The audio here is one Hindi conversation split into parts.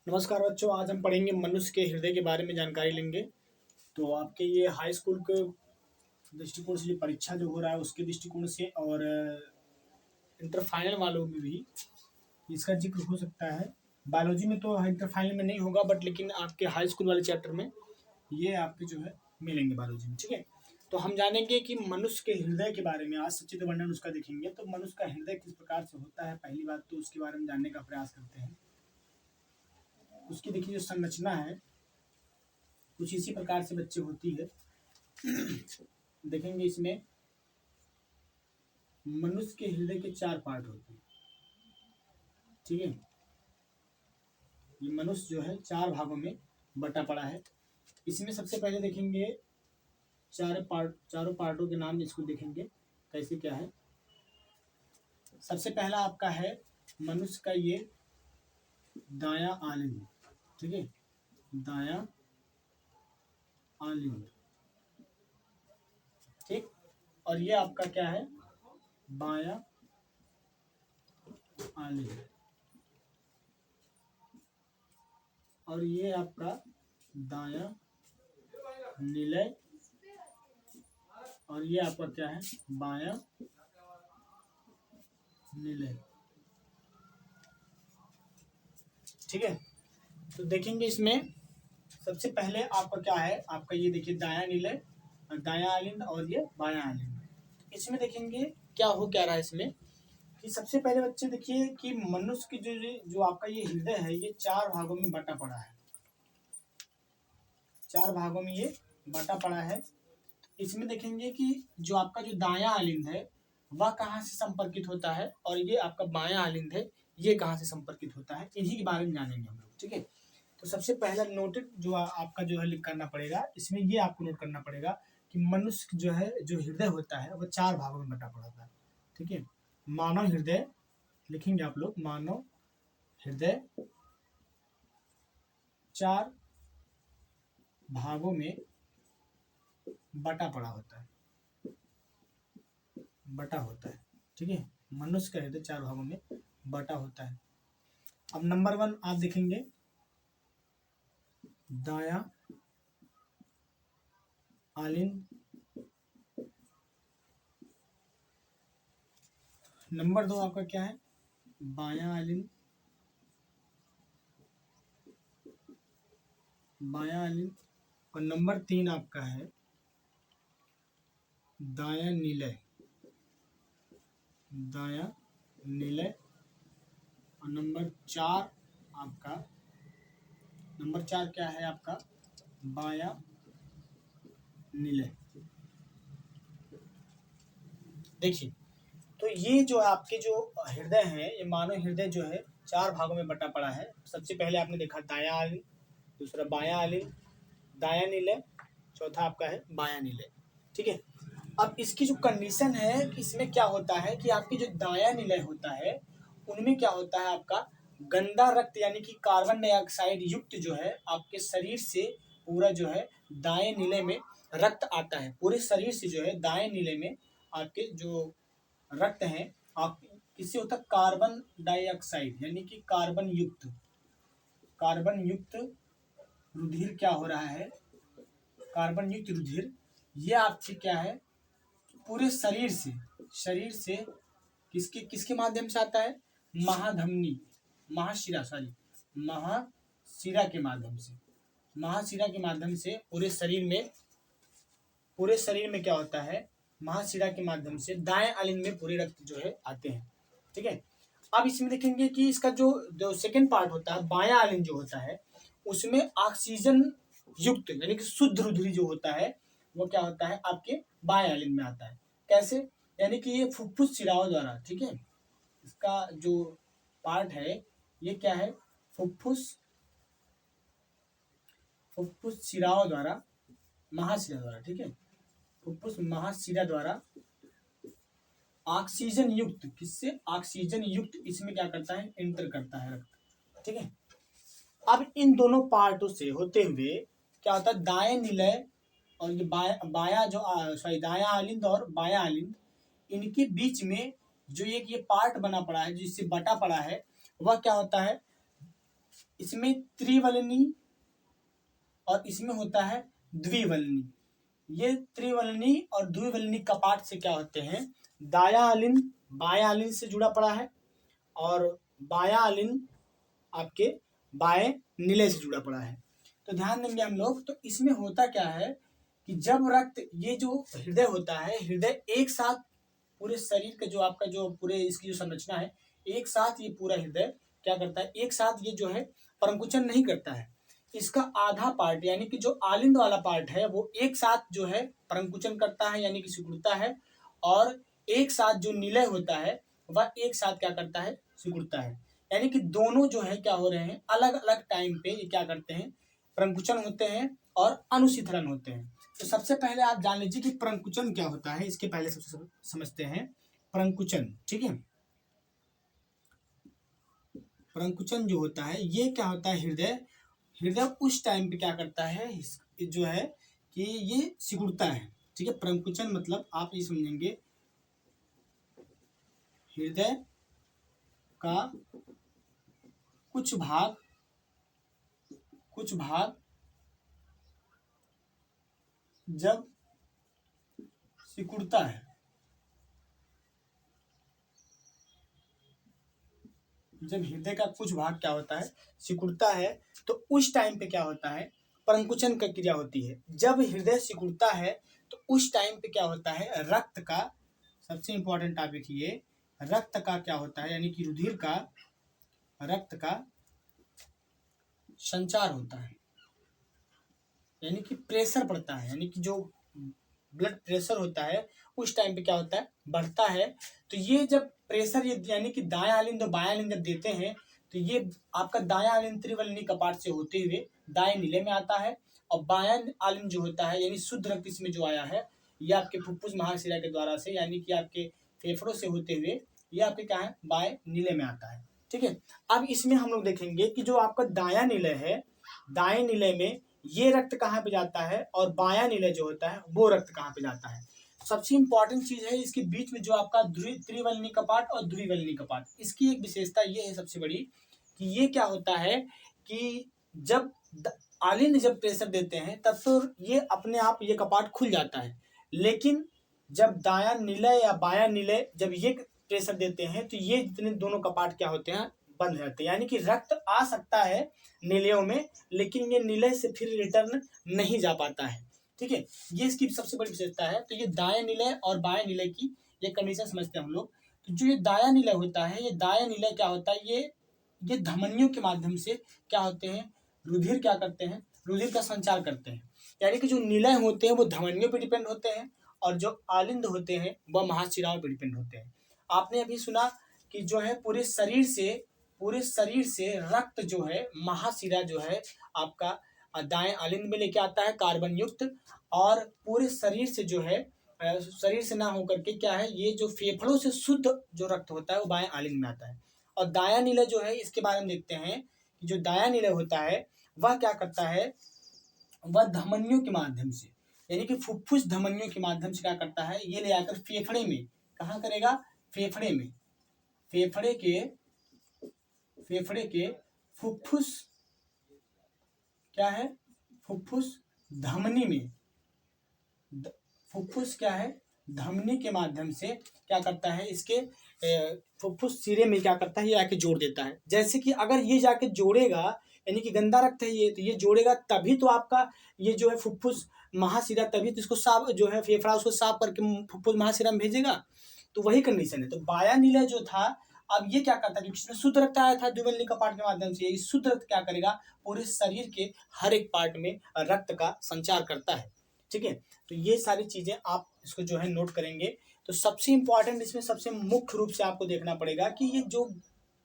नमस्कार बच्चों, आज हम पढ़ेंगे मनुष्य के हृदय के बारे में जानकारी लेंगे। तो आपके ये हाई स्कूल के दृष्टिकोण से जो परीक्षा जो हो रहा है उसके दृष्टिकोण से और इंटर फाइनल वालों में भी इसका जिक्र हो सकता है। बायोलॉजी में तो इंटर फाइनल में नहीं होगा, बट लेकिन आपके हाई स्कूल वाले चैप्टर में ये आपके जो है मिलेंगे बायोलॉजी में। ठीक है, तो हम जानेंगे कि मनुष्य के हृदय के बारे में आज सचित्र वर्णन उसका देखेंगे। तो मनुष्य का हृदय किस प्रकार से होता है, पहली बात तो उसके बारे में जानने का प्रयास करते हैं। उसकी देखिए जो संरचना है कुछ इसी प्रकार से बच्चे होती है। देखेंगे इसमें मनुष्य के हृदय के 4 पार्ट होते हैं। ठीक है, ये मनुष्य जो है 4 भागों में बटा पड़ा है। इसमें सबसे पहले देखेंगे चारों पार्टों के नाम इसको देखेंगे कैसे क्या है। सबसे पहला आपका है मनुष्य का ये दायां आलिंग। ठीक है, दायां आलिंग। ठीक, और ये आपका क्या है, बायां आलिंग। और ये आपका दायां निलय। और ये आपका क्या है, बायां निलय। ठीक है, तो देखेंगे इसमें सबसे पहले आपका क्या है, आपका ये देखिए दायां निलय, दायां आलिंद और ये बायां आलिंद। इसमें देखेंगे क्या रहा है इसमें कि सबसे पहले बच्चे देखिए कि मनुष्य की जो आपका ये हृदय है ये 4 भागों में बटा पड़ा है। 4 भागों में ये बटा पड़ा है। इसमें देखेंगे कि जो आपका जो दायां आलिंद है वह कहाँ से संपर्कित होता है और ये आपका बायां आलिंद है ये कहाँ से संपर्कित होता है, इन्हीं के बारे में जानेंगे हम लोग। ठीक है, तो सबसे पहला नोटेड जो आपका जो है लिख करना पड़ेगा, इसमें ये आपको नोट करना पड़ेगा कि मनुष्य जो है जो हृदय होता है वह 4 भागों में बटा पड़ा था। ठीक है, मानव हृदय लिखेंगे आप लोग, मानव हृदय 4 भागों में बटा पड़ा होता है, बटा होता है। ठीक है, मनुष्य का हृदय 4 भागों में बटा होता है। अब नंबर 1 आप देखेंगे दायां आलिंद। नंबर 2 आपका क्या है, बायां आलिंद, बायां आलिंद। और नंबर 3 आपका है दायां निलय, दायां निलय। और नंबर 4 आपका, नंबर 4 क्या है आपका, बायां निलय। देखिए, तो ये जो आपके जो हृदय है ये मानव हृदय जो है 4 भागों में बटा पड़ा है। सबसे पहले आपने देखा दायां आलिंद, दूसरा बायां आलिंद, दायां निलय, चौथा आपका है बायां निलय। ठीक है, अब इसकी जो कंडीशन है कि इसमें क्या होता है कि आपकी जो दायां निलय होता है उनमें क्या होता है, आपका गंदा रक्त यानी कि कार्बन डाइऑक्साइड युक्त जो है आपके शरीर से पूरा जो है दाएं निलय में रक्त आता है। पूरे शरीर से जो है दाएं निलय में आपके जो रक्त है आप किससे होता है, कार्बन डाइऑक्साइड यानी कि कार्बन युक्त रुधिर क्या हो रहा है, कार्बन युक्त रुधिर ये आपसे क्या है पूरे शरीर से किसके किसके माध्यम से आता है, महाधमनी, महाशिरा के माध्यम से, महाशिरा के माध्यम से पूरे शरीर में क्या होता है, महाशिरा के माध्यम से दाएं आलिंद में पूरे रक्त जो है आते हैं। ठीक है, अब इसमें देखेंगे कि इसका जो सेकंड पार्ट होता है बायां आलिंद जो होता है उसमें ऑक्सीजन युक्त यानी कि शुद्ध रुधिर जो होता है वो क्या होता है आपके बाएं आलिंद में आता है। कैसे, यानी कि ये फुफ्फुस शिराओं द्वारा, ठीक है, इसका जो पार्ट है ये क्या है, फुफ्फुस शिराओं द्वारा, महाशिरा द्वारा। ठीक है, फुफ्फुस महाशिरा द्वारा ऑक्सीजन युक्त, किससे, ऑक्सीजन युक्त इसमें क्या करता है, एंटर करता है रक्त। ठीक है, अब इन दोनों पार्टों से होते हुए क्या होता है, दाएं निलय और ये बायां जो दायां आलिंद और बायां आलिंद इनके बीच में जो एक ये पार्ट बना पड़ा है जिससे बटा पड़ा है वह क्या होता है, इसमें त्रिवलनी और इसमें होता है द्विवलनी। ये त्रिवलनी और द्विवलनी कपाट से क्या होते हैं, दाया अलिंद बाया अलिंद से जुड़ा पड़ा है और बाया अलिंद आपके बाएं नीले से जुड़ा पड़ा है। तो ध्यान देंगे हम लोग, तो इसमें होता क्या है कि जब रक्त, ये जो हृदय होता है, हृदय एक साथ पूरे शरीर का जो आपका जो पूरे इसकी जो संरचना है, एक साथ ये पूरा हृदय क्या करता है, एक साथ ये जो है परंकुचन नहीं करता है। इसका आधा पार्ट यानी कि जो आलिंद वाला पार्ट है वो एक साथ जो है परंकुचन करता है यानी कि सिकुड़ता है, और एक साथ जो निलय होता है वह एक साथ क्या करता है, सिकुड़ता है। यानी कि दोनों जो है क्या हो रहे हैं, अलग अलग टाइम पे ये क्या करते हैं, परंकुचन होते हैं और अनुशीतलन होते हैं। तो सबसे पहले आप जान लीजिए कि परंकुचन क्या होता है, इसके पहले सबसे समझते हैं परंकुचन। ठीक है, परंकुचन जो होता है ये क्या होता है, हृदय उस टाइम पे क्या करता है, जो है कि ये सिकुड़ता है। ठीक है, परंकुचन मतलब आप ये समझेंगे, हृदय का कुछ भाग जब सिकुड़ता है, जब हृदय का कुछ भाग क्या होता है, सिकुड़ता है, तो उस टाइम पे क्या होता है, परंकुचन की क्रिया होती है। जब हृदय सिकुड़ता है तो उस टाइम पे क्या होता है, रक्त का, सबसे इंपॉर्टेंट टॉपिक ये, रक्त का क्या होता है, यानी कि रुधिर का, रक्त का संचार होता है, यानी कि प्रेशर बढ़ता है, यानी कि जो ब्लड प्रेशर होता है उस टाइम पे क्या होता है, बढ़ता है। तो ये जब प्रेशर ये यानी कि दायां आलिंद और बायां आलिंद जब देते हैं तो ये आपका दायां आलिंद त्रिवलनी कपाट से होते हुए दाएं नीले में आता है, और बायां आलिंद जो होता है यानी शुद्ध रक्त इसमें जो आया है ये आपके फुफ्फुस महाशिरा के द्वारा से यानी कि आपके फेफड़ों से होते हुए ये आपके क्या है, बाएं नीले में आता है। ठीक है, अब इसमें हम लोग देखेंगे कि जो आपका दायां नीले है, दाएं नीले में ये रक्त कहाँ पे जाता है और बायां नीले जो होता है वो रक्त कहाँ पे जाता है। सबसे इंपॉर्टेंट चीज है इसके बीच में जो आपका त्रिवलनी कपाट और द्विवलनी कपाट, इसकी एक विशेषता ये है सबसे बड़ी कि ये क्या होता है कि जब आलिंद जब प्रेशर देते हैं तब तो ये अपने आप ये कपाट खुल जाता है, लेकिन जब दायां नीले या बायां नीले जब ये प्रेशर देते हैं तो ये जितने दोनों कपाट क्या होते हैं, बंद रहते हैं। यानी कि रक्त आ सकता है नीलियों में, लेकिन ये नीले से फिर रिटर्न नहीं जा पाता है। ठीक है, ये इसकी सबसे बड़ी विशेषता है। तो ये दाएं नीले और बाएं नीले की ये कंडीशन समझते हैं हम लोग। तो जो ये दायां नीले होता है, ये दायां नीले क्या होता है, ये धमनियों के माध्यम से क्या होते हैं, रुधिर क्या करते हैं, रुधिर का संचार करते हैं। यानी कि जो नीले होते हैं वो धमनियों पर डिपेंड होते हैं और जो आलिंद होते हैं वह महाशिराओं पर डिपेंड होते हैं। आपने अभी सुना कि जो है पूरे शरीर से रक्त जो है महाशिरा जो है आपका दाएं आलिंद में लेके आता है कार्बन युक्त, और पूरे शरीर से जो है शरीर से ना होकर के क्या है, ये जो फेफड़ों से शुद्ध जो रक्त होता है वो बाएं आलिंद में आता है। और दायां नीले जो है इसके बारे में देखते हैं कि जो दायां नीले होता है वह क्या करता है, वह धमनियों के माध्यम से यानी कि फुफ्फुस धमनियों के माध्यम से क्या करता है, ये ले आकर फेफड़े में, कहाँ करेगा, फेफड़े में, फेफड़े के फुफ्फुस क्या है, फुफ्फुस धमनी में, फुफ्फुस क्या है, धमनी के माध्यम से क्या करता है, इसके फुफ्फुस सिरे में क्या करता है, ये आके जोड़ देता है। जैसे कि अगर ये जाके जोड़ेगा यानी कि गंदा रक्त है ये, तो ये जोड़ेगा तभी तो आपका ये जो है फुफ्फुस महाशिरा, तभी तो इसको साफ जो है फेफड़ा उसको साफ करके फुफ्फुस महाशिरा में भेजेगा। तो वही कंडीशन है। तो बायां नीला जो था, अब ये क्या करता है, क्योंकि इसमें शुद्ध रक्त आया था द्विवलनी कपाट के माध्यम से, इस शुद्ध रक्त क्या करेगा, पूरे शरीर के हर एक पार्ट में रक्त का संचार करता है। ठीक है, तो ये सारी चीजें आप इसको जो है नोट करेंगे। तो सबसे इंपॉर्टेंट इसमें सबसे मुख्य रूप से आपको देखना पड़ेगा कि ये जो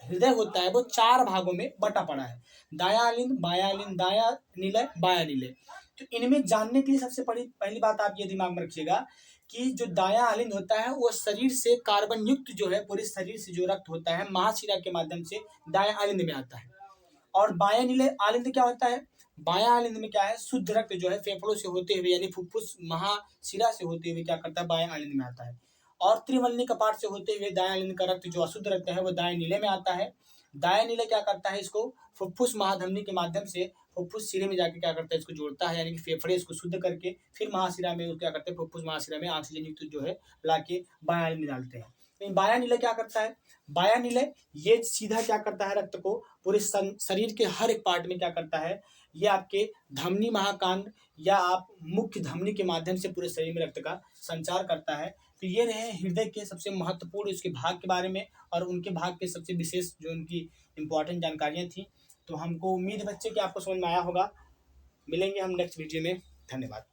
हृदय होता है वो 4 भागों में बटा पड़ा है, दायां आलिंद, बायां आलिंद, दायां नीले, बायां नीले। तो इनमें जानने के लिए सबसे पहली बात आप ये दिमाग में रखिएगा कि जो दायां आलिंद होता है वो शरीर से कार्बन युक्त जो है पूरे शरीर से जो रक्त होता है महाशिरा के माध्यम से दायां आलिंद में आता है। और बायां नीले आलिंद क्या होता है, बायां आलिंद में क्या है, शुद्ध रक्त जो है फेफड़ों से होते हुए यानी फुफ्फुस महाशिरा से होते हुए क्या करता है, बायां आलिंद में आता है। और त्रिवलनी कपाट से होते हुए दायां आलिंद का रक्त जो अशुद्ध रक्त है वो दाएं नीले में आता है। दायां नीले क्या करता है, इसको फुफ्फुस महाधमनी के माध्यम से फुफ्फुस सिरे में जाके क्या करता है, इसको जोड़ता है, यानी कि फेफड़े इसको शुद्ध करके फिर महाशिरा में क्या करते हैं, फुफ्फुस महाशिरा में ऑक्सीजन युक्त जो है लाके बायां में डालते हैं। तो बायां नीले क्या करता है, बायां नीले ये सीधा क्या करता है, रक्त को पूरे शरीर के हर एक पार्ट में क्या करता है, ये आपके धमनी महाकांड या आप मुख्य धमनी के माध्यम से पूरे शरीर में रक्त का संचार करता है। तो ये रहे हृदय के सबसे महत्वपूर्ण उसके भाग के बारे में और उनके भाग के सबसे विशेष जो उनकी इंपॉर्टेंट जानकारियां थी। तो हमको उम्मीद है बच्चे कि आपको समझ में आया होगा। मिलेंगे हम नेक्स्ट वीडियो में। धन्यवाद।